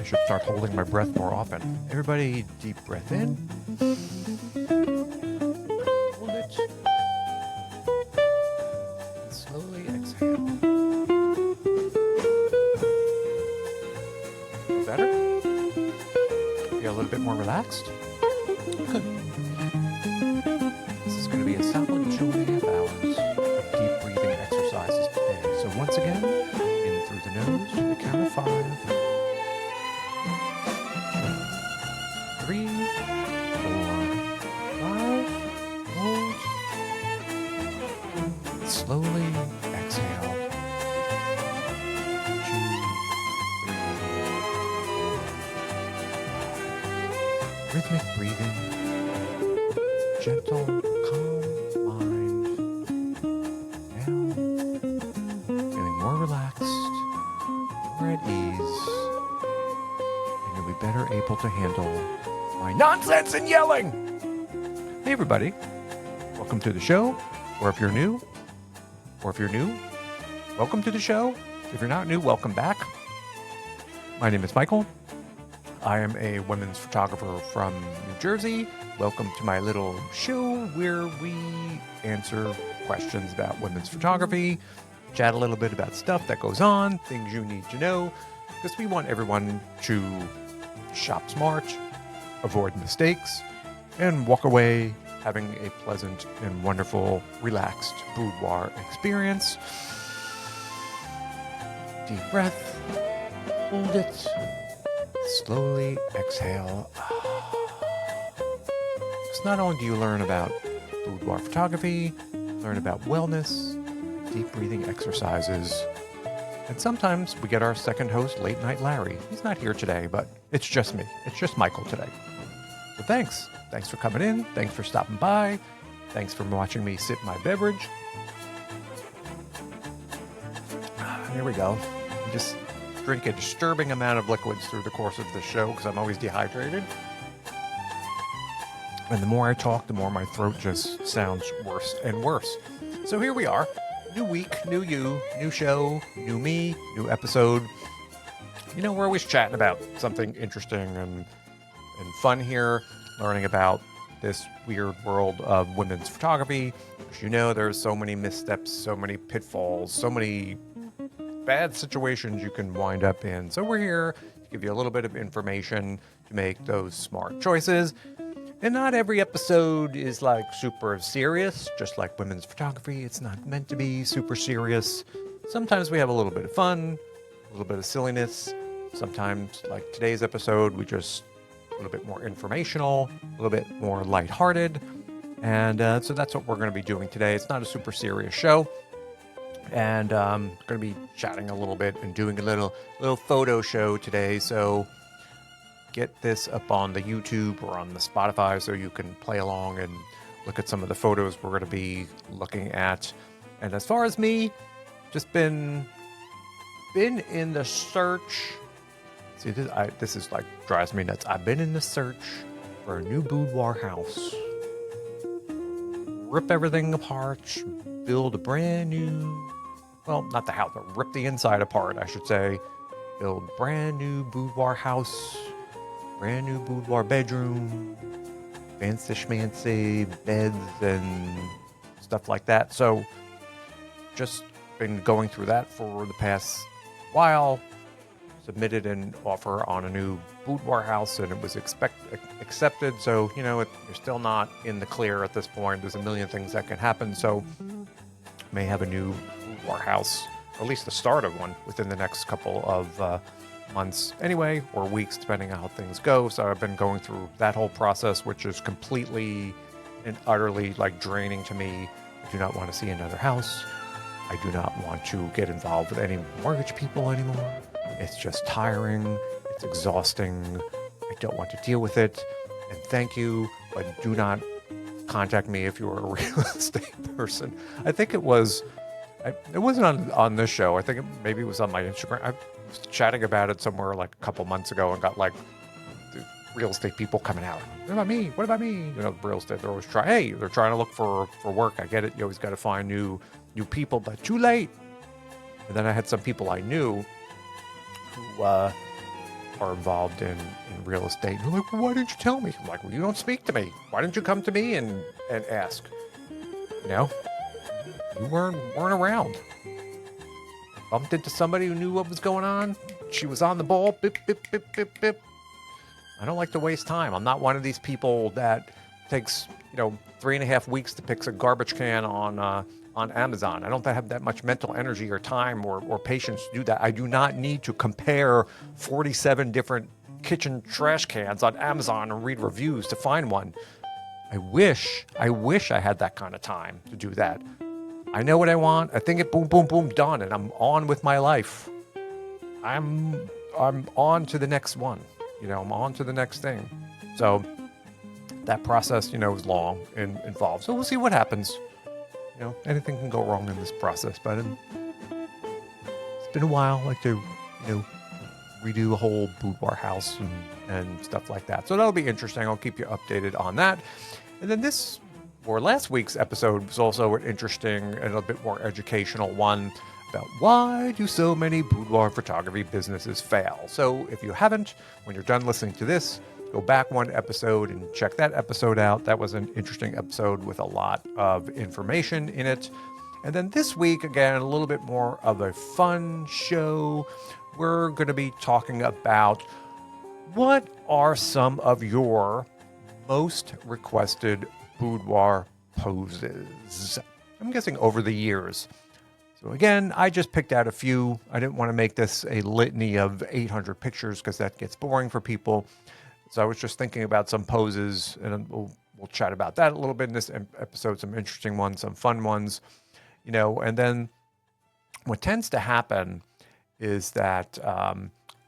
should start holding my breath more often. Everybody, deep breath in. Hold it. And slowly exhale. Better? Feel a little bit more relaxed? Good. This is going to be a solid 2.5 hours of deep breathing exercises today. So once again, in through the nose to the count of 5. 3, 4, 5. Hold. Slowly exhale. 2, 3, 4. Rhythmic breathing. Gentle, calm mind. Now, feeling more relaxed, more at ease, and you'll be better able to handle my nonsense and yelling. Hey everybody, welcome to the show, or if you're new, welcome to the show. If you're not new, welcome back. My name is Michael. I am a women's photographer from New Jersey. Welcome to my little show where we answer questions about women's photography, chat a little bit about stuff that goes on, things you need to know, because we want everyone to shop smart, avoid mistakes, and walk away having a pleasant and wonderful, relaxed boudoir experience. Deep breath, hold it, slowly exhale. So not only do you learn about boudoir photography, learn about wellness, deep breathing exercises, and sometimes we get our second host, Late Night Larry. He's not here today, but it's just me. It's just Michael today. So thanks. Thanks for coming in. Thanks for stopping by. Thanks for watching me sip my beverage. Here we go. Just drink a disturbing amount of liquids through the course of the show because I'm always dehydrated. And the more I talk, the more my throat just sounds worse and worse. So here we are. New week, new you, new show, new me, new episode. You know, we're always chatting about something interesting and fun here, learning about this weird world of women's photography. As you know, there's so many missteps, so many pitfalls, so many bad situations you can wind up in. So we're here to give you a little bit of information to make those smart choices. And not every episode is like super serious, just like women's photography. It's not meant to be super serious. Sometimes we have a little bit of fun, a little bit of silliness. Sometimes, like today's episode, we just a little bit more informational, a little bit more lighthearted. And so that's what we're going to be doing today. It's not a super serious show. And I'm going to be chatting a little bit and doing a little photo show today. So get this up on the YouTube or on the Spotify so you can play along and look at some of the photos we're going to be looking at. And as far as me, just been in the search. See, this is like drives me nuts. I've been in the search for a new boudoir house. Rip everything apart, build a brand new, well, not the house, but rip the inside apart, I should say. Build brand new boudoir house, brand new boudoir bedroom, fancy schmancy beds and stuff like that. So just been going through that for the past while. Submitted an offer on a new boudoir house and it was accepted. So, you know, you're still not in the clear at this point. There's a million things that can happen. So may have a new boudoir house, or at least the start of one within the next couple of months anyway, or weeks, depending on how things go. So I've been going through that whole process, which is completely and utterly like draining to me. I do not want to see another house. I do not want to get involved with any mortgage people anymore. It's just tiring. It's exhausting. I don't want to deal with it. And thank you, but do not contact me if you're a real estate person. I think it wasn't on this show. I think maybe it was on my Instagram. I was chatting about it somewhere like a couple months ago and got like the real estate people coming out. What about me? What about me? You know, real estate, they're always they're trying to look for work. I get it. You always got to find new people, but too late. And then I had some people I knew who are involved in real estate. And they're like, well, why didn't you tell me? I'm like, well, you don't speak to me. Why didn't you come to me and ask? You know, you weren't around. Bumped into somebody who knew what was going on. She was on the ball. Bip, bip, bip, bip, bip. I don't like to waste time. I'm not one of these people that takes, 3.5 weeks to pick a garbage can on Amazon. I don't have that much mental energy or time or patience to do that. I do not need to compare 47 different kitchen trash cans on Amazon and read reviews to find one. I wish I had that kind of time to do that. I know what I want. I think it, boom, boom, boom, done, and I'm on with my life. I'm on to the next one. I'm on to the next thing. So that process, is long and involved. So we'll see what happens. Anything can go wrong in this process, but it's been a while. I like to, redo a whole boudoir house and stuff like that. So that'll be interesting. I'll keep you updated on that. And then last week's episode was also an interesting and a bit more educational one about why do so many boudoir photography businesses fail. So if you haven't, when you're done listening to this, go back one episode and check that episode out. That was an interesting episode with a lot of information in it. And then this week, again, a little bit more of a fun show. We're going to be talking about what are some of your most requested boudoir poses. I'm guessing over the years. So again, I just picked out a few. I didn't want to make this a litany of 800 pictures because that gets boring for people. So I was just thinking about some poses, and we'll chat about that a little bit in this episode, some interesting ones, some fun ones, and then what tends to happen is that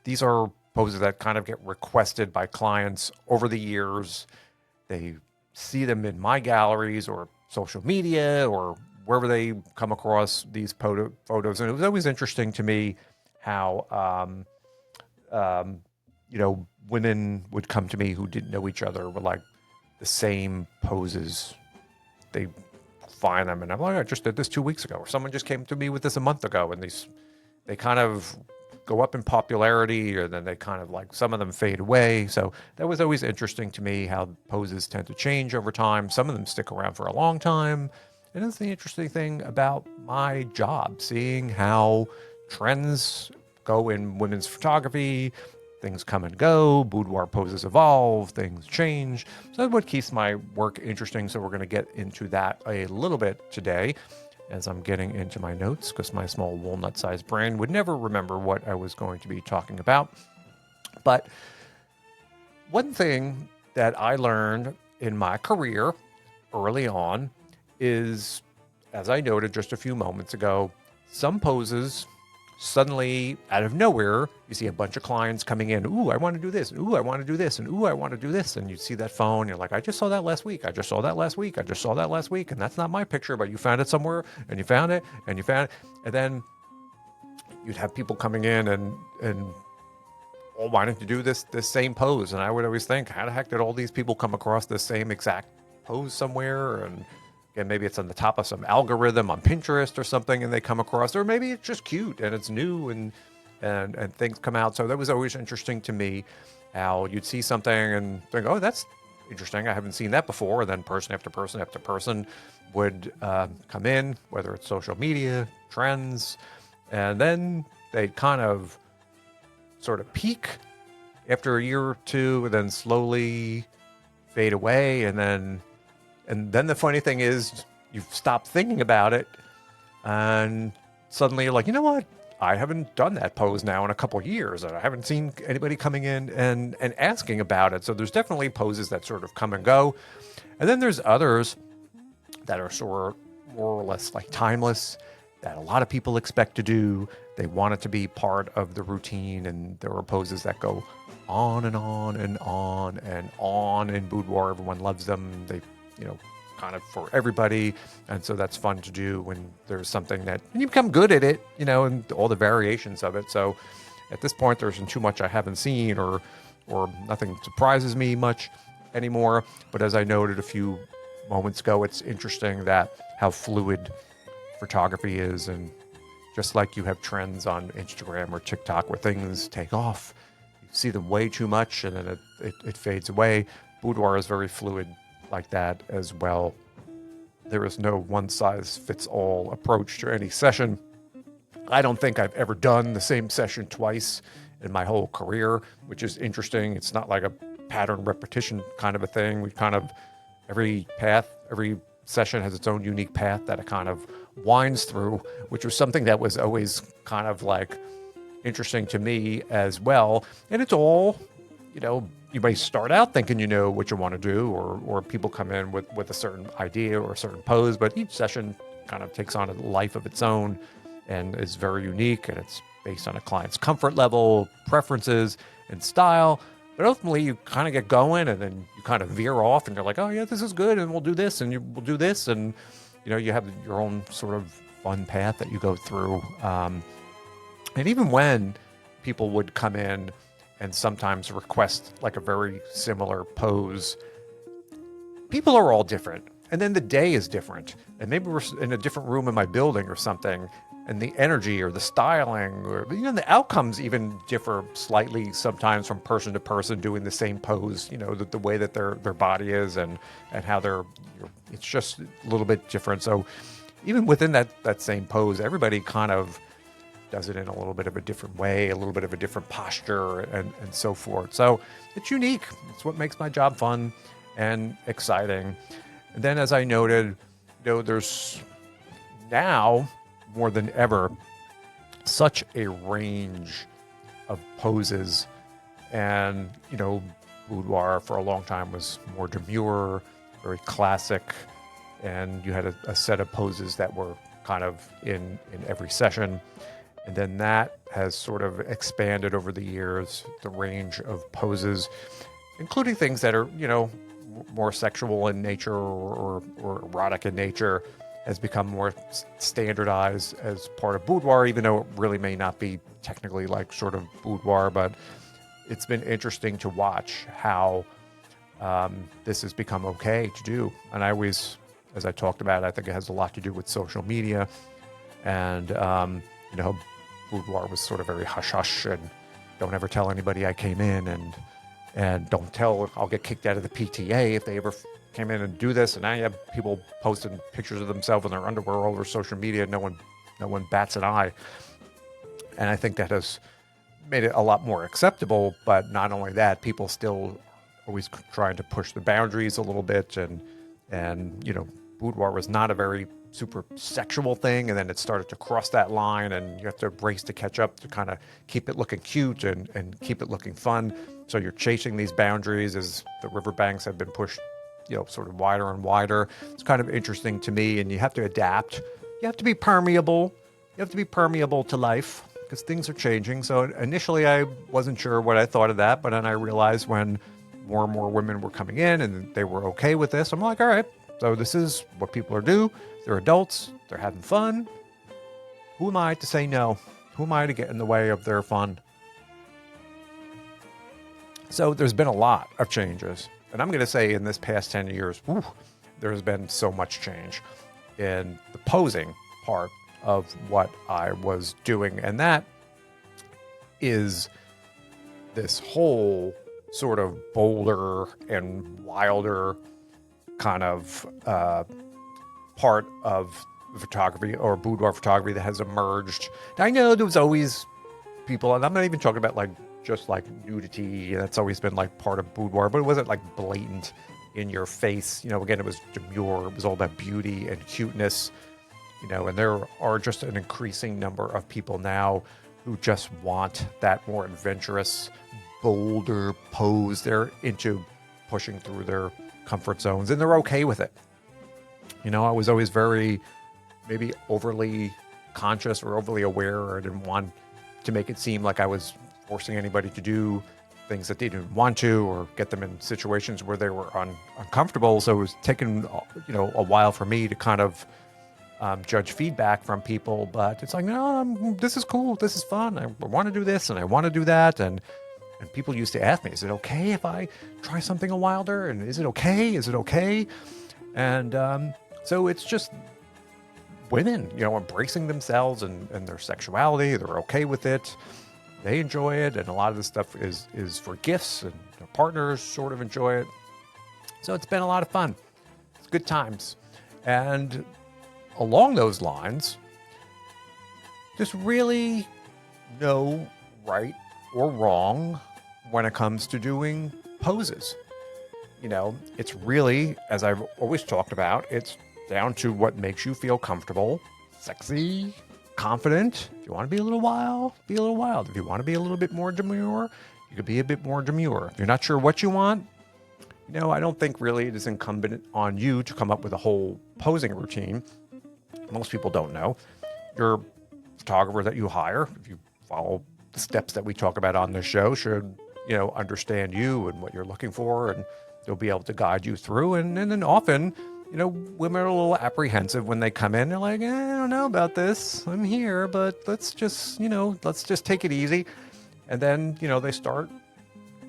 these are poses that kind of get requested by clients over the years. They see them in my galleries or social media or wherever they come across these photos. And it was always interesting to me how, women would come to me who didn't know each other with like the same poses. They find them and I'm like, I just did this 2 weeks ago, or someone just came to me with this a month ago, and they kind of go up in popularity, or then they kind of like, some of them fade away. So that was always interesting to me how poses tend to change over time. Some of them stick around for a long time. And it's the interesting thing about my job, seeing how trends go in women's photography. Things come and go, boudoir poses evolve, things change. So that's what keeps my work interesting. So we're going to get into that a little bit today as I'm getting into my notes, because my small walnut-sized brain would never remember what I was going to be talking about. But one thing that I learned in my career early on is, as I noted just a few moments ago, some poses suddenly out of nowhere, you see a bunch of clients coming in. Ooh, I want to do this. Ooh, I want to do this. And ooh, I want to do this. And you see that phone. You're like, I just saw that last week. I just saw that last week. I just saw that last week. And that's not my picture, but you found it somewhere and you found it and you found it. And then you'd have people coming in and all wanting to do this same pose. And I would always think, how the heck did all these people come across the same exact pose somewhere? And again, maybe it's on the top of some algorithm on Pinterest or something, and they come across, or maybe it's just cute and it's new and things come out. So that was always interesting to me, how you'd see something and think, oh, that's interesting. I haven't seen that before. And then person after person after person would come in, whether it's social media, trends, and then they'd kind of sort of peak after a year or two and then slowly fade away. And then the funny thing is, you stop thinking about it, and suddenly you're like, you know what? I haven't done that pose now in a couple of years, and I haven't seen anybody coming in and asking about it. So there's definitely poses that sort of come and go. And then there's others that are sort of more or less like timeless, that a lot of people expect to do. They want it to be part of the routine, and there are poses that go on and on and on and on in boudoir. Everyone loves them. They kind of for everybody. And so that's fun to do when there's something that you become good at it, and all the variations of it. So at this point, there isn't too much I haven't seen or nothing surprises me much anymore. But as I noted a few moments ago, it's interesting that how fluid photography is. And just like you have trends on Instagram or TikTok where things take off, you see them way too much and then it fades away. Boudoir is very fluid like that as well. There is no one-size-fits-all approach to any session. I don't think I've ever done the same session twice in my whole career, which is interesting. It's not like a pattern repetition kind of a thing. We kind of, every session has its own unique path that it kind of winds through, which was something that was always kind of like interesting to me as well. And it's all, you may start out thinking you know what you want to do, or people come in with a certain idea or a certain pose, but each session kind of takes on a life of its own and is very unique, and it's based on a client's comfort level, preferences, and style. But ultimately, you kind of get going, and then you kind of veer off, and you're like, oh, yeah, this is good, and we'll do this, and we'll do this, and, you have your own sort of fun path that you go through. And even when people would come in and sometimes request like a very similar pose, people are all different. And then the day is different. And maybe we're in a different room in my building or something, and the energy or the styling or, the outcomes even differ slightly sometimes from person to person doing the same pose, the way that their body is and how it's just a little bit different. So even within that same pose, everybody kind of does it in a little bit of a different way, a little bit of a different posture and so forth. So it's unique. It's what makes my job fun and exciting. And then, as I noted, there's now more than ever such a range of poses. And, boudoir for a long time was more demure, very classic. And you had a set of poses that were kind of in every session. And then that has sort of expanded over the years, the range of poses, including things that are, more sexual in nature or erotic in nature, has become more standardized as part of boudoir, even though it really may not be technically like sort of boudoir. But it's been interesting to watch how this has become okay to do. And I always, as I talked about, I think it has a lot to do with social media. And, boudoir was sort of very hush-hush and don't ever tell anybody I came in and don't tell, I'll get kicked out of the PTA if they ever came in and do this. And now you have people posting pictures of themselves in their underwear all over social media. No one bats an eye. And I think that has made it a lot more acceptable. But not only that, people still always trying to push the boundaries a little bit. And boudoir was not a very super sexual thing, and then it started to cross that line, and you have to race to catch up to kind of keep it looking cute and keep it looking fun. So you're chasing these boundaries as the riverbanks have been pushed, sort of wider and wider. It's kind of interesting to me, and you have to adapt. You have to be permeable. You have to be permeable to life because things are changing. So initially I wasn't sure what I thought of that, but then I realized when more and more women were coming in and they were okay with this, I'm like, all right, so this is what people are doing. They're adults. They're having fun. Who am I to say no? Who am I to get in the way of their fun? So there's been a lot of changes. And I'm going to say in this past 10 years, there's been so much change in the posing part of what I was doing. And that is this whole sort of bolder and wilder kind of part of photography or boudoir photography that has emerged. Now, I know there was always people, and I'm not even talking about like just like nudity. That's always been like part of boudoir, but it wasn't like blatant in your face. Again, it was demure. It was all about beauty and cuteness, and there are just an increasing number of people now who just want that more adventurous, bolder pose. They're into pushing through their comfort zones, and they're okay with it. I was always very maybe overly conscious or overly aware, or I didn't want to make it seem like I was forcing anybody to do things that they didn't want to, or get them in situations where they were uncomfortable. So it was taking, a while for me to kind of judge feedback from people. But it's like, no, this is cool. This is fun. I want to do this and I want to do that. And people used to ask me, is it okay if I try something a wilder? And is it okay? Is it okay? And so it's just women, embracing themselves and their sexuality. They're okay with it. they enjoy it, and a lot of this stuff is for gifts, and their partners sort of enjoy it. So it's been a lot of fun. It's good times. And along those lines, just really no right or wrong when it comes to doing poses. It's really, as I've always talked about, it's down to what makes you feel comfortable, sexy, confident. If you want to be a little wild, be a little wild. If you want to be a little bit more demure, you could be a bit more demure. If you're not sure what you want, I don't think really it is incumbent on you to come up with a whole posing routine. Most people don't know. Your photographer that you hire, if you follow the steps that we talk about on this show, should, understand you and what you're looking for, and they'll be able to guide you through. And then often, women are a little apprehensive when they come in. They're like, I don't know about this. I'm here, but let's just take it easy. And then, they start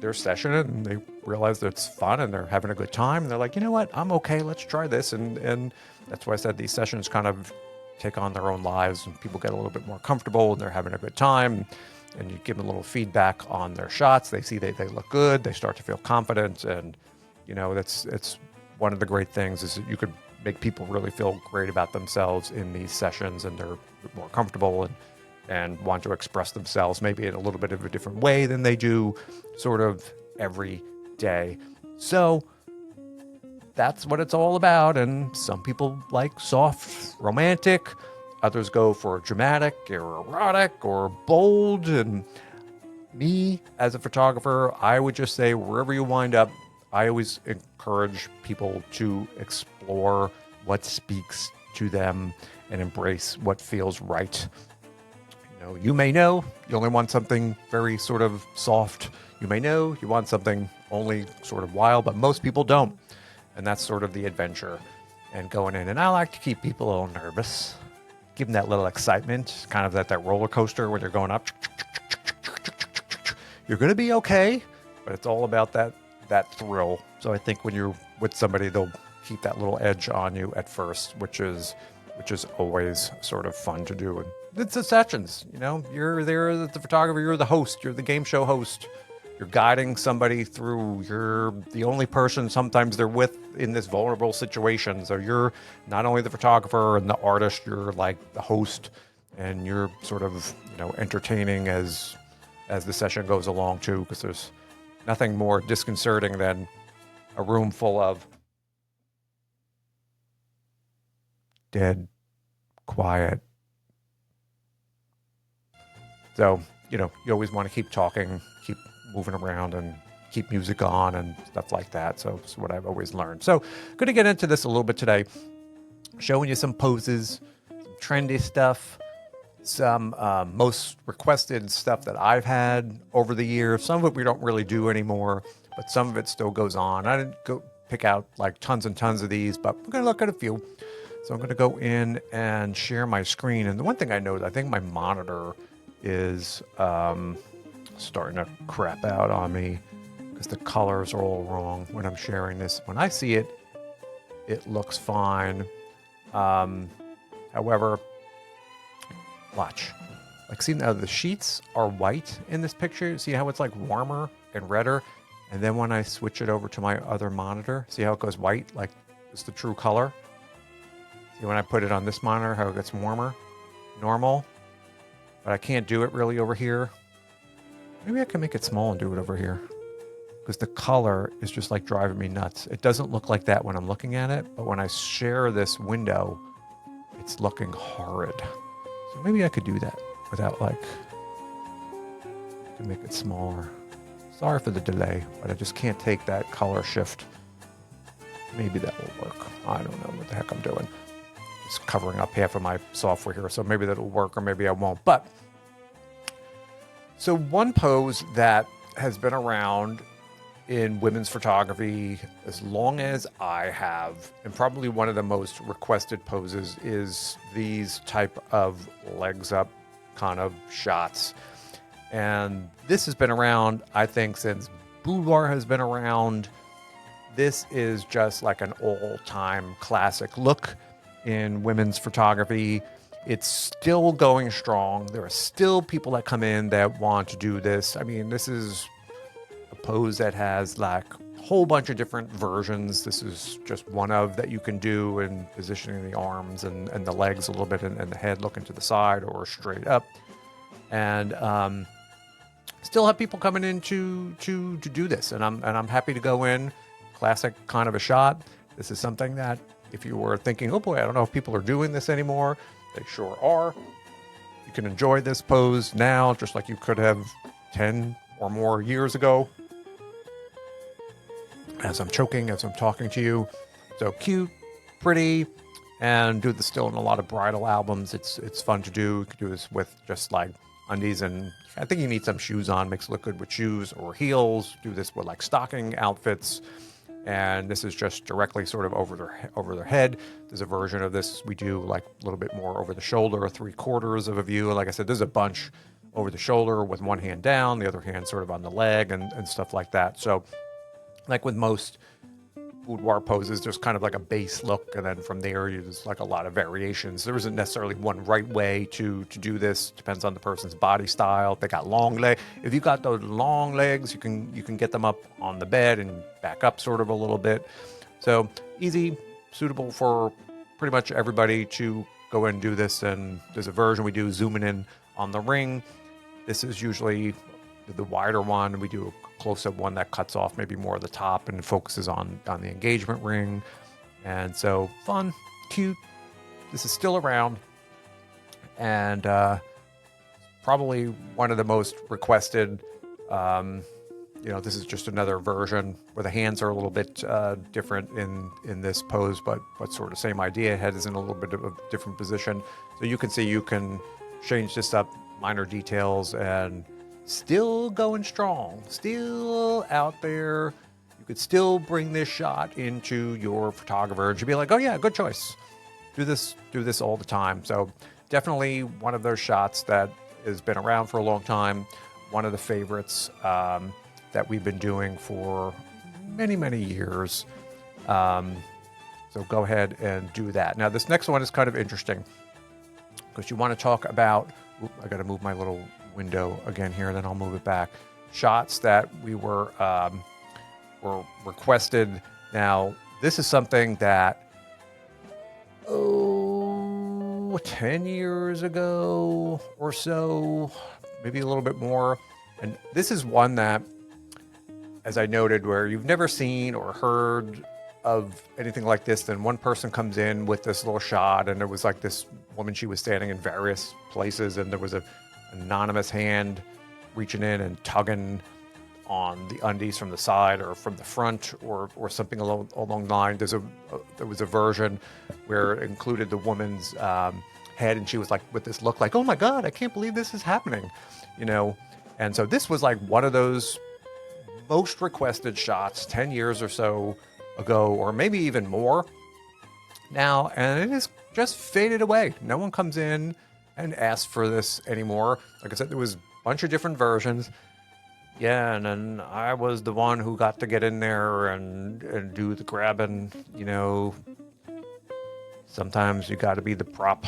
their session and they realize that it's fun and they're having a good time. And they're like, you know what? I'm okay. Let's try this. And that's why I said these sessions kind of take on their own lives, and people get a little bit more comfortable and they're having a good time. And you give them a little feedback on their shots. They see they look good. They start to feel confident. And, it's one of the great things is that you could make people really feel great about themselves in these sessions, and they're more comfortable and want to express themselves maybe in a little bit of a different way than they do sort of every day. So that's what it's all about. And some people like soft, romantic. Others go for dramatic or erotic or bold. And me, as a photographer, I would just say wherever you wind up, I always encourage people to explore what speaks to them and embrace what feels right. You may know you only want something very sort of soft. You may know you want something only sort of wild, but most people don't. And that's sort of the adventure and going in. And I like to keep people a little nervous, give them that little excitement, kind of that roller coaster when you're going up. You're going to be okay, but it's all about that thrill. So I think when you're with somebody, they'll keep that little edge on you at first, which is always sort of fun to do. And it's the sessions, you're there as the photographer, you're the host, you're the game show host, you're guiding somebody through, you're the only person sometimes they're with in this vulnerable situation. So you're not only the photographer and the artist, you're like the host, and you're sort of, entertaining as the session goes along too, because there's nothing more disconcerting than a room full of dead, quiet. So, you always want to keep talking, keep moving around, and keep music on and stuff like that. So it's what I've always learned. So going to get into this a little bit today, showing you some poses, some trendy stuff, some most requested stuff that I've had over the years. Some of it we don't really do anymore, but some of it still goes on. I didn't go pick out like tons and tons of these, but we're going to look at a few. So I'm going to go in and share my screen. And the one thing I noticed, I think my monitor is starting to crap out on me because the colors are all wrong when I'm sharing this. When I see it, it looks fine. However, watch. Like, see now the sheets are white in this picture. See how it's like warmer and redder? And then when I switch it over to my other monitor, see how it goes white? Like it's the true color. See when I put it on this monitor, how it gets warmer, normal. But I can't do it really over here. Maybe I can make it small and do it over here, because the color is just like driving me nuts. It doesn't look like that when I'm looking at it, but when I share this window, it's looking horrid. So maybe I could do that without I can make it smaller. Sorry for the delay, but I just can't take that color shift. Maybe that will work. I don't know what the heck I'm doing. Just covering up half of my software here, so maybe that'll work or maybe I won't. But so one pose that has been around in women's photography as long as I have, and probably one of the most requested poses, is these type of legs up kind of shots. And this has been around, I think, since boudoir has been around. This is just like an all-time classic look in women's photography. It's still going strong. There are still people that come in that want to do this. I mean, this is a pose that has like a whole bunch of different versions. This is just one of that you can do in positioning the arms and the legs a little bit, and the head looking to the side or straight up. And still have people coming in to do this, and I'm happy to go in. Classic kind of a shot. This is something that if you were thinking, oh boy, I don't know if people are doing this anymore, they sure are. You can enjoy this pose now just like you could have 10 or more years ago. As I'm choking, as I'm talking to you. So cute, pretty, and do this still in a lot of bridal albums. It's fun to do. You can do this with just like undies, and I think you need some shoes on. Makes it look good with shoes or heels. Do this with like stocking outfits. And this is just directly sort of over their head. There's a version of this we do like a little bit more over the shoulder, 3/4 of a view. Like I said, there's a bunch over the shoulder with one hand down, the other hand sort of on the leg and stuff like that. So like with most boudoir poses, there's kind of like a base look, and then from there there's like a lot of variations. There isn't necessarily one right way to do this. Depends on the person's body style. If they got long legs, if you got those long legs, you can get them up on the bed and back up sort of a little bit. So easy, suitable for pretty much everybody to go and do this. And there's a version we do zooming in on the ring. This is usually the wider one. We do a close-up one that cuts off maybe more of the top and focuses on the engagement ring. And so fun, cute. This is still around, and probably one of the most requested. This is just another version where the hands are a little bit different in this pose, but sort of same idea. Head is in a little bit of a different position. So you can see you can change this up, minor details, and still going strong, still out there. You could still bring this shot into your photographer and you'd be like, oh yeah, good choice. Do this all the time. So definitely one of those shots that has been around for a long time. One of the favorites that we've been doing for many, many years. So go ahead and do that. Now this next one is kind of interesting because you want to talk about, I got to move my little window again here, then I'll move it back. Shots that we were requested. Now, this is something that 10 years ago or so, maybe a little bit more. And this is one that, as I noted, where you've never seen or heard of anything like this. Then one person comes in with this little shot, and there was like this woman, she was standing in various places, and there was a anonymous hand reaching in and tugging on the undies from the side or from the front or something along the line. There was a version where it included the woman's head, and she was like with this look like, oh my God, I can't believe this is happening, And so this was like one of those most requested shots 10 years or so ago, or maybe even more now, and it has just faded away. No one comes in and asks for this anymore. Like I said, there was a bunch of different versions. Yeah, and then I was the one who got to get in there and do the grabbing. Sometimes you got to be the prop.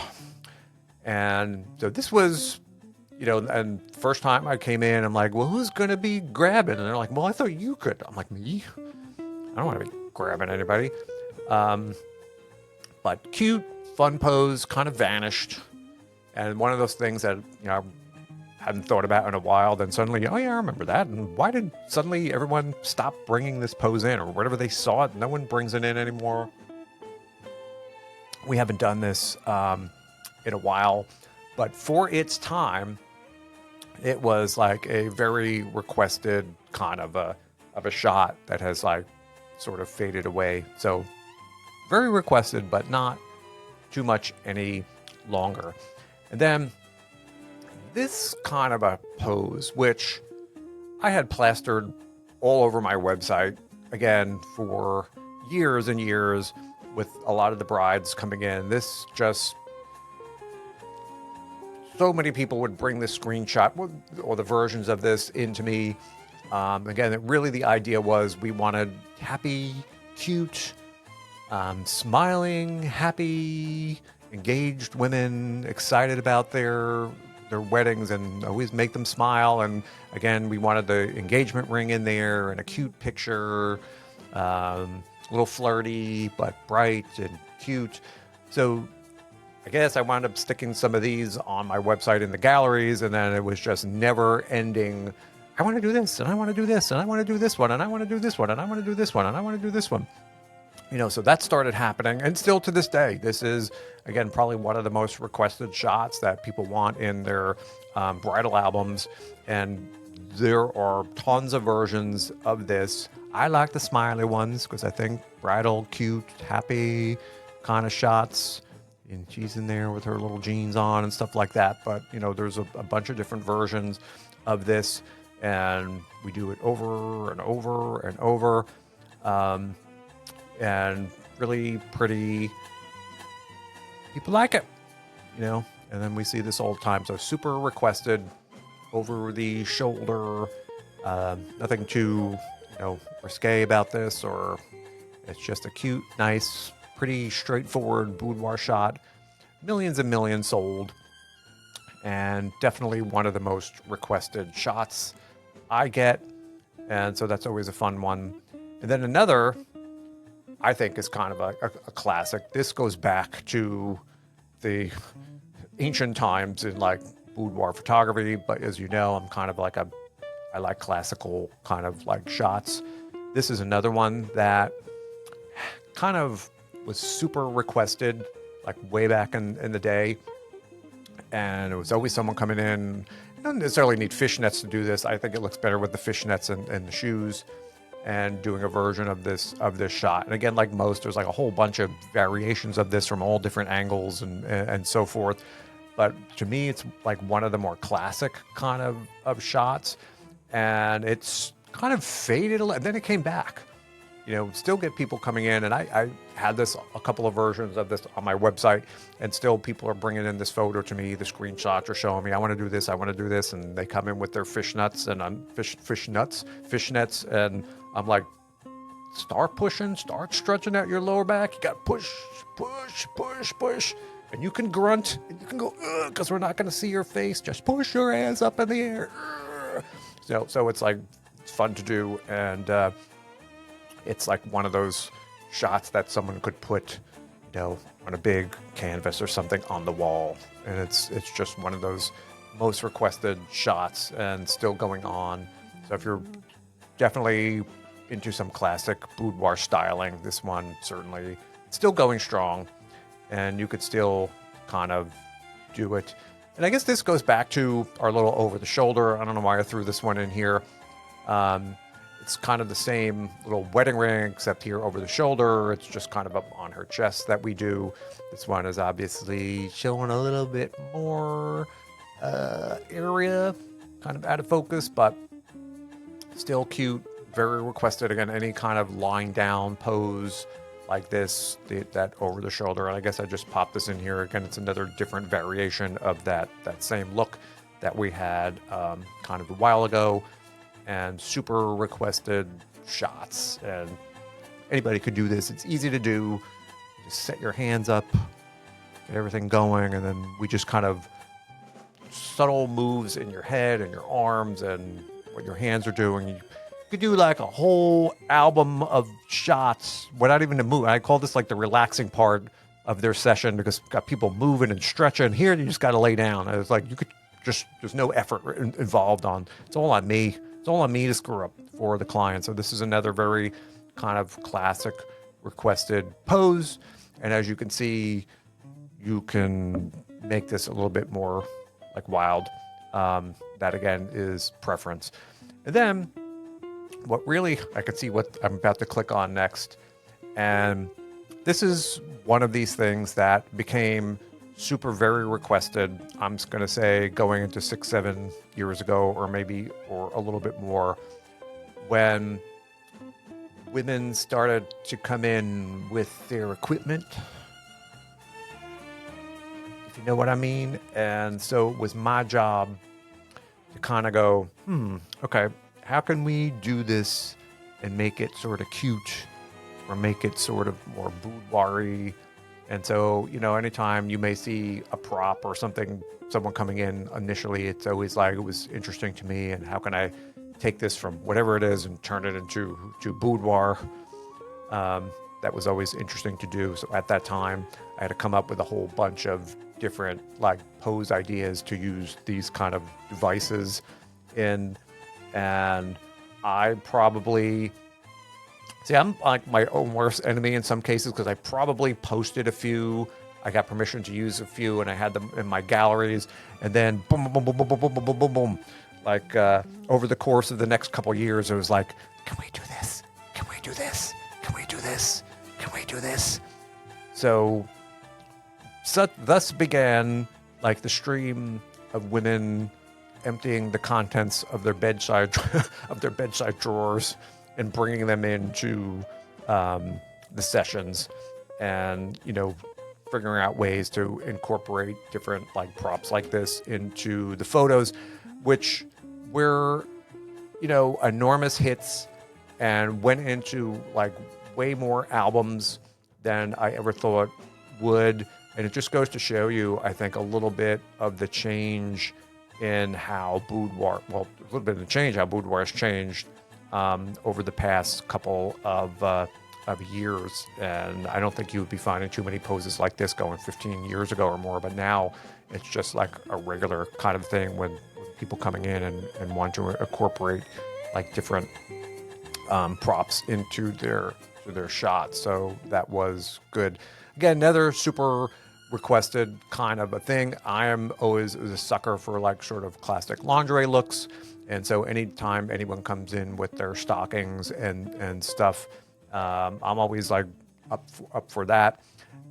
And so this was, and first time I came in, I'm like, well, who's going to be grabbing? And they're like, well, I thought you could. I'm like, me? I don't want to be grabbing anybody. But cute, fun pose, kind of vanished. And one of those things that, I hadn't thought about in a while, then suddenly, oh yeah, I remember that. And why did suddenly everyone stop bringing this pose in, or whatever they saw it? No one brings it in anymore. We haven't done this in a while, but for its time, it was like a very requested kind of a shot that has like sort of faded away. So very requested, but not too much any longer. And then this kind of a pose, which I had plastered all over my website, again, for years and years, with a lot of the brides coming in. This just, so many people would bring this screenshot or the versions of this into me. Again, really the idea was we wanted happy, cute, smiling, happy, engaged women excited about their weddings and always make them smile. And again, we wanted the engagement ring in there and a cute picture, a little flirty but bright and cute. So I guess I wound up sticking some of these on my website in the galleries, and then it was just never ending. I want to do this, and I want to do this, and I want to do this one, and I want to do this one, and I want to do this one, and I want to do this one. So that started happening, and still to this day, this is, again, probably one of the most requested shots that people want in their bridal albums, and there are tons of versions of this. I like the smiley ones because I think bridal, cute, happy kind of shots, and she's in there with her little jeans on and stuff like that. But, there's a bunch of different versions of this, and we do it over and over and over. And really pretty. People like it, And then we see this all the time. So super requested, over the shoulder. Nothing too, risque about this, or it's just a cute, nice, pretty straightforward boudoir shot. Millions and millions sold, and definitely one of the most requested shots I get. And so that's always a fun one. And then another, I think, is kind of a classic. This goes back to the ancient times in like boudoir photography, but as you know, I'm kind of like I like classical kind of like shots. This is another one that kind of was super requested, like way back in the day. And it was always someone coming in. You don't necessarily need fishnets to do this. I think it looks better with the fishnets and the shoes, and doing a version of this shot. And again, like most, there's like a whole bunch of variations of this from all different angles and so forth. But to me, it's like one of the more classic kind of shots. And it's kind of faded a little, and then it came back. Still get people coming in, and I had a couple of versions of this on my website, and still people are bringing in this photo to me, the screenshots are showing me, I want to do this, and they come in with their fishnets, and I'm fishnets, and I'm like, start pushing, start stretching out your lower back, you got push, and you can grunt, and you can go, because we're not going to see your face, just push your hands up in the air. So it's like, it's fun to do, and it's like one of those shots that someone could put, on a big canvas or something on the wall. And it's just one of those most requested shots, and still going on. So if you're definitely into some classic boudoir styling, this one certainly still going strong, and you could still kind of do it. And I guess this goes back to our little over the shoulder. I don't know why I threw this one in here. It's kind of the same little wedding ring, except here over the shoulder, it's just kind of up on her chest that we do. This one is obviously showing a little bit more area, kind of out of focus, but still cute, very requested. Again, any kind of lying down pose like this, that over the shoulder. And I guess I just popped this in here. Again, it's another different variation of that same look that we had kind of a while ago. And super requested shots, and anybody could do this. It's easy to do. Just set your hands up, get everything going, and then we just kind of subtle moves in your head and your arms and what your hands are doing. You could do like a whole album of shots without even a move. I call this like the relaxing part of their session, because you've got people moving and stretching. Here, you just got to lay down. And it's like you could just, there's no effort involved on. It's all on me. It's all on me to screw up for the client. So this is another very kind of classic requested pose. And as you can see, you can make this a little bit more like wild. That again is preference. And then what really, I can see what I'm about to click on next. And this is one of these things that became super very requested. I'm just going to say going into 6-7 years ago, or maybe or a little bit more, when women started to come in with their equipment, if you know what I mean. And so it was my job to kind of go, okay, how can we do this and make it sort of cute, or make it sort of more boudoir-y, And so, anytime you may see a prop or something, someone coming in initially, it's always like, it was interesting to me, and how can I take this from whatever it is and turn it into boudoir? That was always interesting to do. So at that time, I had to come up with a whole bunch of different like pose ideas to use these kind of devices in. And I probably see, I'm like my own worst enemy in some cases, because I probably posted a few. I got permission to use a few, and I had them in my galleries. And then boom, boom, boom, boom, boom, boom, boom, boom, boom, boom. Like over the course of the next couple of years, it was like, can we do this? Can we do this? Can we do this? Can we do this? So thus began like the stream of women emptying the contents of their bedside drawers and bringing them into the sessions, and figuring out ways to incorporate different like props like this into the photos, which were enormous hits and went into like way more albums than I ever thought would. And it just goes to show you, I think, a little bit of the change in how boudoir, well, a little bit of the change, how boudoir has changed over the past couple of years. And I don't think you would be finding too many poses like this going 15 years ago or more, but now it's just like a regular kind of thing when people coming in and want to incorporate like different props into their shots. So that was good. Again, another super requested kind of a thing. I am always a sucker for like sort of classic lingerie looks. And so anytime anyone comes in with their stockings and stuff, I'm always like up for that.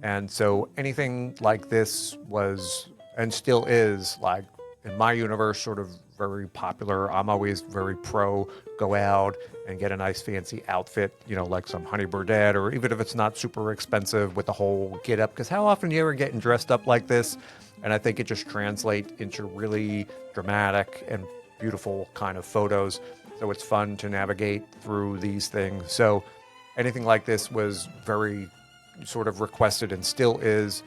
And so anything like this was, and still is, like in my universe, sort of very popular. I'm always very pro go out and get a nice fancy outfit, like some Honey Birdette, or even if it's not super expensive, with the whole get up. Because how often are you ever getting dressed up like this? And I think it just translates into really dramatic and beautiful kind of photos. So it's fun to navigate through these things. So anything like this was very sort of requested, and still is.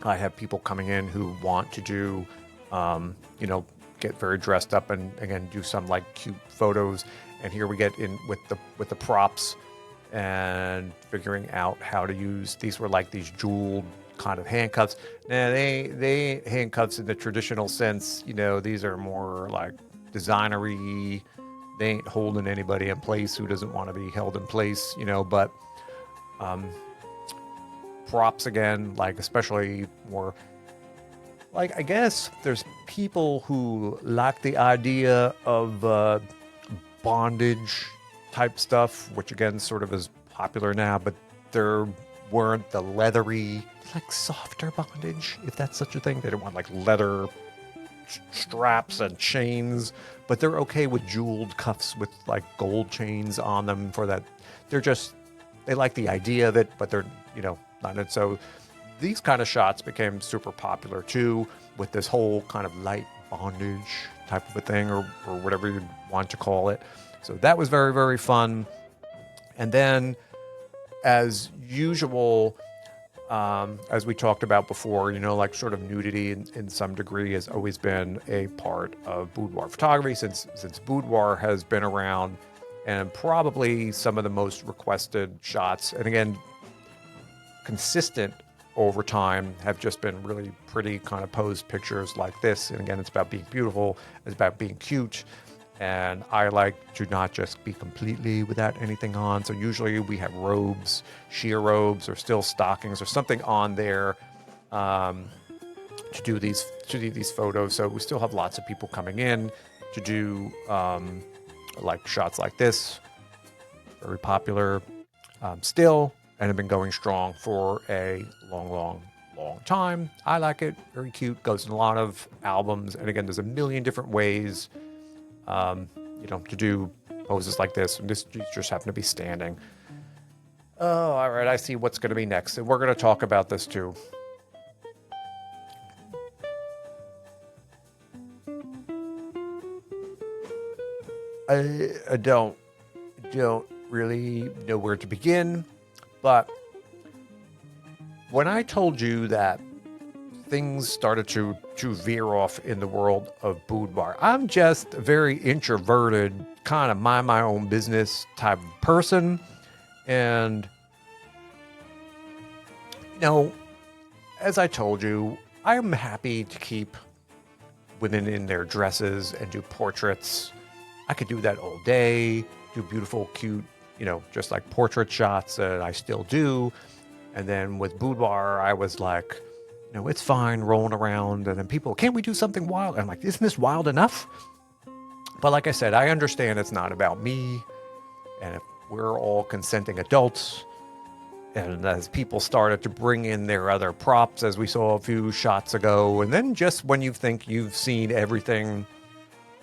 I have people coming in who want to do, get very dressed up and again do some like cute photos. And here we get in with the props and figuring out how to use. These were like these jeweled kind of handcuffs. Now they handcuffs in the traditional sense. These are more like designery. They ain't holding anybody in place who doesn't want to be held in place. But props again, like especially more. Like, I guess there's people who like the idea of bondage type stuff, which again sort of is popular now, but there weren't the leathery, like softer bondage, if that's such a thing. They didn't want like leather straps and chains, but they're okay with jeweled cuffs with like gold chains on them for that. They like the idea of it, but they're, not it. So these kind of shots became super popular too, with this whole kind of light bondage type of a thing, or whatever you want to call it. So that was very, very fun. And then, as usual, as we talked about before, like sort of nudity in some degree has always been a part of boudoir photography since boudoir has been around, and probably some of the most requested shots, and again, consistent over time, have just been really pretty kind of posed pictures like this. And again, it's about being beautiful, it's about being cute. And I like to not just be completely without anything on. So usually we have robes, sheer robes, or still stockings, or something on there to do these photos. So we still have lots of people coming in to do like shots like this. Very popular still, and have been going strong for a long time. I like it. Very cute. Goes in a lot of albums. And again, there's a million different ways, to do poses like this. And this just happened to be standing. Oh, all right. I see what's going to be next. And we're going to talk about this too. I don't really know where to begin, but when I told you that things started to veer off in the world of boudoir, I'm just a very introverted, kind of mind my own business type of person. And, you know, as I told you, I'm happy to keep women in their dresses and do portraits. I could do that all day, do beautiful, cute, just like portrait shots that I still do. And then with boudoir, I was like, it's fine rolling around. And then people, can't we do something wild? And I'm like, isn't this wild enough? But like I said, I understand it's not about me. And if we're all consenting adults, and as people started to bring in their other props, as we saw a few shots ago, and then just when you think you've seen everything,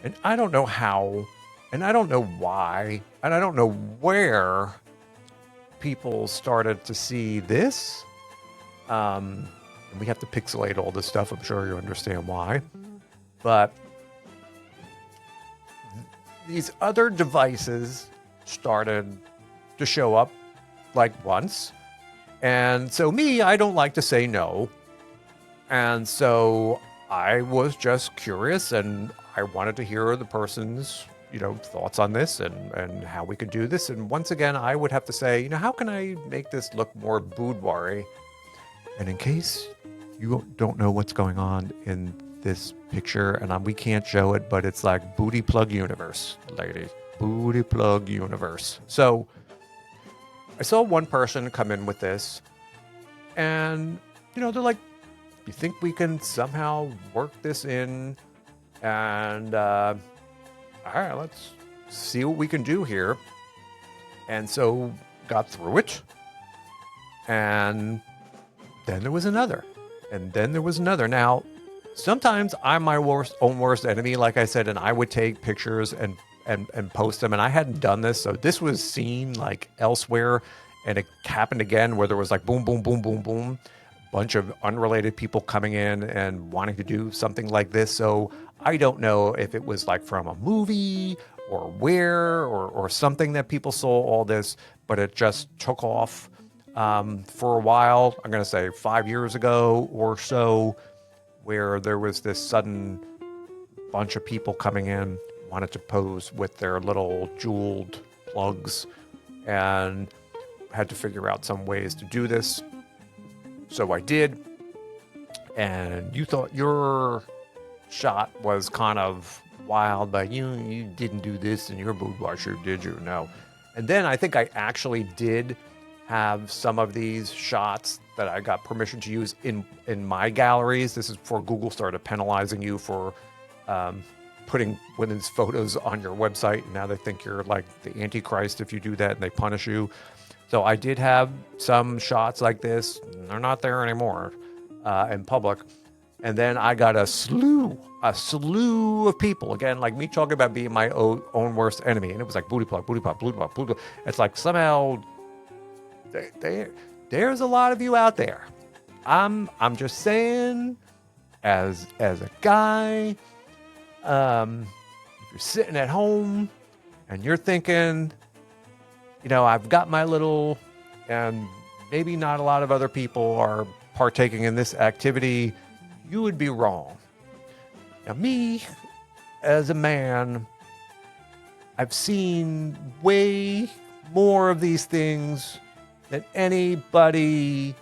and I don't know how, and I don't know why, and I don't know where people started to see this. And we have to pixelate all this stuff. I'm sure you understand why. But these other devices started to show up like once. And so me, I don't like to say no. And so I was just curious, and I wanted to hear the person's, thoughts on this and how we could do this. And once again, I would have to say, how can I make this look more boudoir-y? And in case you don't know what's going on in this picture, and we can't show it, but it's like booty plug universe, ladies. Booty plug universe. So I saw one person come in with this, and, they're like, you think we can somehow work this in? And, all right, let's see what we can do here. And so got through it. And then there was another. And then there was another. Now, sometimes I'm my own worst enemy, like I said, and I would take pictures and post them. And I hadn't done this, so this was seen like elsewhere. And it happened again where there was like boom, boom, boom, boom, boom. Bunch of unrelated people coming in and wanting to do something like this. So I don't know if it was like from a movie or where or something that people saw all this, but it just took off for a while. I'm going to say 5 years ago or so, where there was this sudden bunch of people coming in, wanted to pose with their little jeweled plugs, and had to figure out some ways to do this. So I did. And you thought your shot was kind of wild, but you didn't do this in your boudoir shoot, did you? No. And then I think I actually did have some of these shots that I got permission to use in my galleries. This is before Google started penalizing you for putting women's photos on your website. And now they think you're like the Antichrist if you do that, and they punish you. So I did have some shots like this. They're not there anymore in public. And then I got a slew of people, again, like me talking about being my own worst enemy. And it was like booty plug, booty plug, booty plug, booty plug. It's like somehow there's a lot of you out there. I'm just saying, as a guy, if you're sitting at home and you're thinking, I've got my little, and maybe not a lot of other people are partaking in this activity, you would be wrong. Now, me, as a man, I've seen way more of these things than anybody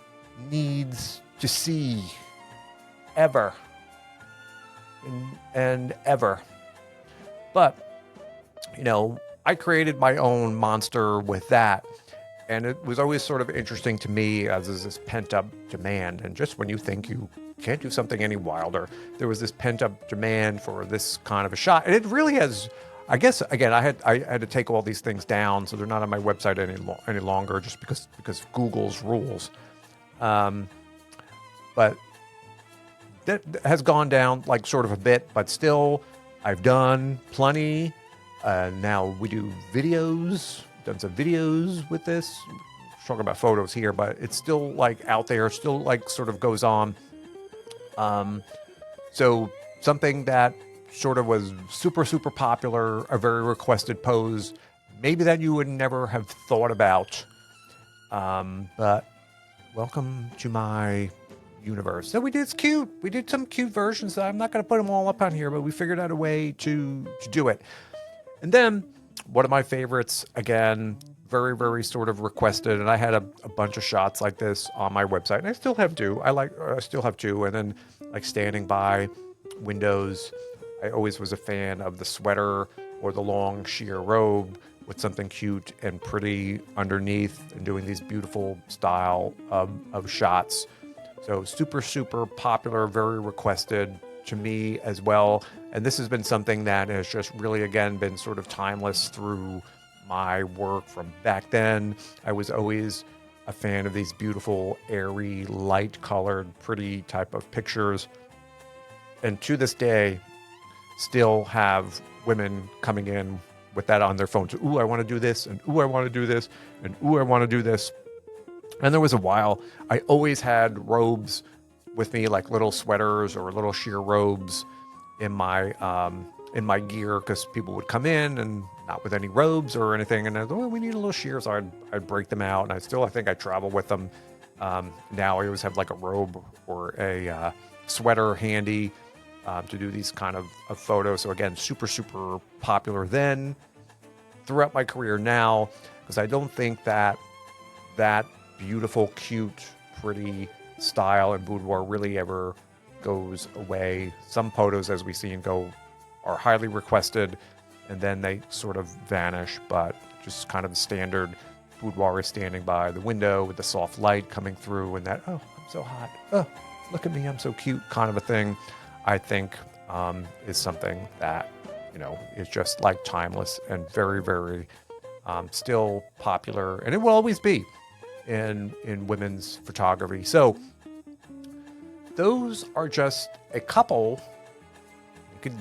needs to see ever and ever. But, I created my own monster with that. And it was always sort of interesting to me as is this pent-up demand. And just when you think you can't do something any wilder, there was this pent-up demand for this kind of a shot. And it really has, I guess, again, I had to take all these things down, so they're not on my website any longer, just because of Google's rules. But that has gone down like sort of a bit, but still I've done plenty. Now we do videos, done some videos with this. We're talking about photos here, but it's still like out there, still like sort of goes on. So something that sort of was super, super popular, a very requested pose, maybe that you would never have thought about. But welcome to my universe. So we did cute. We did some cute versions. I'm not going to put them all up on here, but we figured out a way to do it. And then one of my favorites, again, very, very sort of requested. And I had a bunch of shots like this on my website. And I still have two. I still have two. And then like standing by windows, I always was a fan of the sweater or the long sheer robe with something cute and pretty underneath and doing these beautiful style of shots. So super, super popular, very requested to me as well. And this has been something that has just really, again, been sort of timeless through my work from back then. I was always a fan of these beautiful, airy, light-colored, pretty type of pictures. And to this day, still have women coming in with that on their phones. Ooh, I want to do this, and ooh, I want to do this, and ooh, I want to do this. And there was a while I always had robes with me, like little sweaters or little sheer robes in my gear, because people would come in and not with any robes or anything, and I thought, oh, we need a little sheer, so I'd break them out, and I think I travel with them. Now I always have like a robe or a sweater handy to do these kind of photos. So again, super, super popular then, throughout my career now, because I don't think that beautiful, cute, pretty style and boudoir really ever goes away. Some photos, as we see and go, are highly requested, and then they sort of vanish, but just kind of the standard boudoir is standing by the window with the soft light coming through and that, oh, I'm so hot. Oh, look at me, I'm so cute kind of a thing, I think is something that, is just like timeless and very, very still popular. And it will always be in women's photography. So those are just a couple.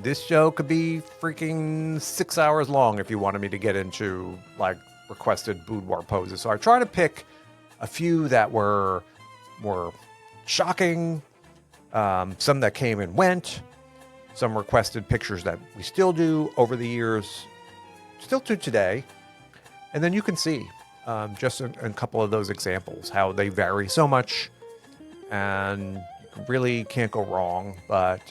This show could be freaking 6 hours long if you wanted me to get into like requested boudoir poses. So I try to pick a few that were more shocking, some that came and went, some requested pictures that we still do over the years, still do today. And then you can see just a couple of those examples, how they vary so much, and you really can't go wrong. But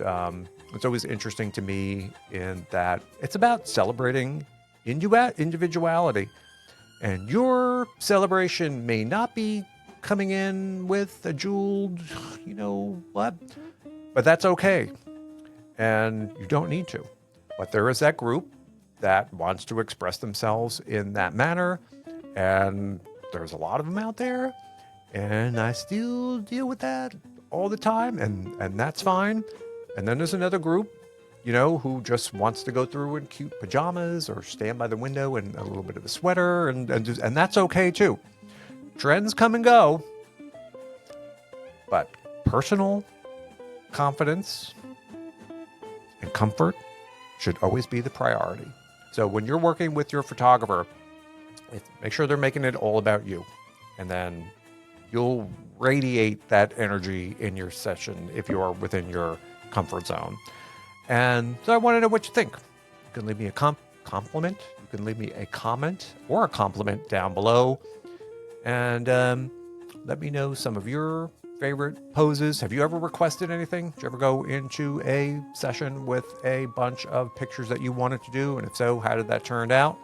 it's always interesting to me in that it's about celebrating individuality. And your celebration may not be coming in with a jeweled, what, but that's okay. And you don't need to. But there is that group that wants to express themselves in that manner. And there's a lot of them out there. And I still deal with that all the time. And that's fine. And then there's another group, who just wants to go through in cute pajamas or stand by the window in a little bit of a sweater. And that's okay too. Trends come and go. But personal confidence and comfort should always be the priority. So when you're working with your photographer, make sure they're making it all about you. And then you'll radiate that energy in your session if you are within your comfort zone. And so I want to know what you think. You can leave me a compliment. You can leave me a comment or a compliment down below. And let me know some of your favorite poses. Have you ever requested anything? Did you ever go into a session with a bunch of pictures that you wanted to do? And if so, how did that turn out?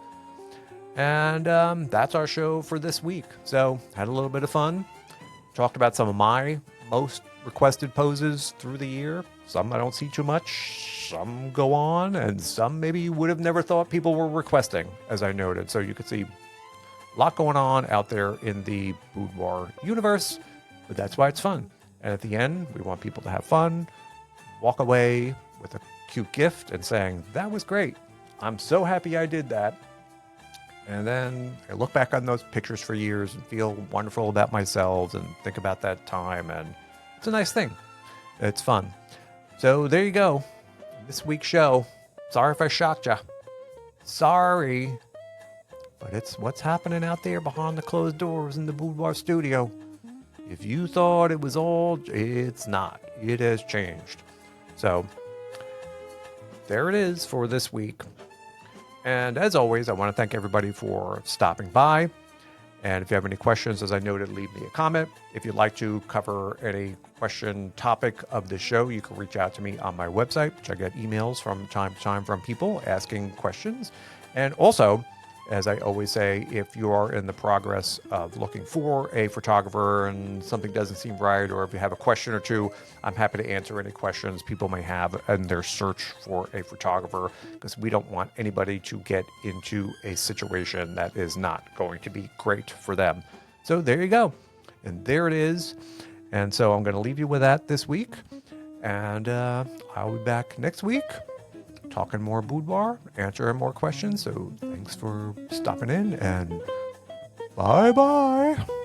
And that's our show for this week. So had a little bit of fun. Talked about some of my most requested poses through the year. Some I don't see too much. Some go on, and some maybe you would have never thought people were requesting, as I noted. So you could see a lot going on out there in the boudoir universe, but that's why it's fun. And at the end, we want people to have fun, walk away with a cute gift and saying, that was great. I'm so happy I did that. And then I look back on those pictures for years and feel wonderful about myself and think about that time. And it's a nice thing. It's fun. So there you go. This week's show. Sorry if I shocked ya. Sorry. But it's what's happening out there behind the closed doors in the boudoir studio. If you thought it was all, it's not. It has changed. So there it is for this week. And as always, I want to thank everybody for stopping by. And if you have any questions, as I noted, leave me a comment. If you'd like to cover any question topic of the show, you can reach out to me on my website, which I get emails from time to time from people asking questions. And also, as I always say, if you are in the progress of looking for a photographer and something doesn't seem right, or if you have a question or two, I'm happy to answer any questions people may have in their search for a photographer, because we don't want anybody to get into a situation that is not going to be great for them. So there you go. And there it is. And so I'm going to leave you with that this week. And I'll be back next week talking more boudoir, answering more questions. So thanks for stopping in, and bye-bye.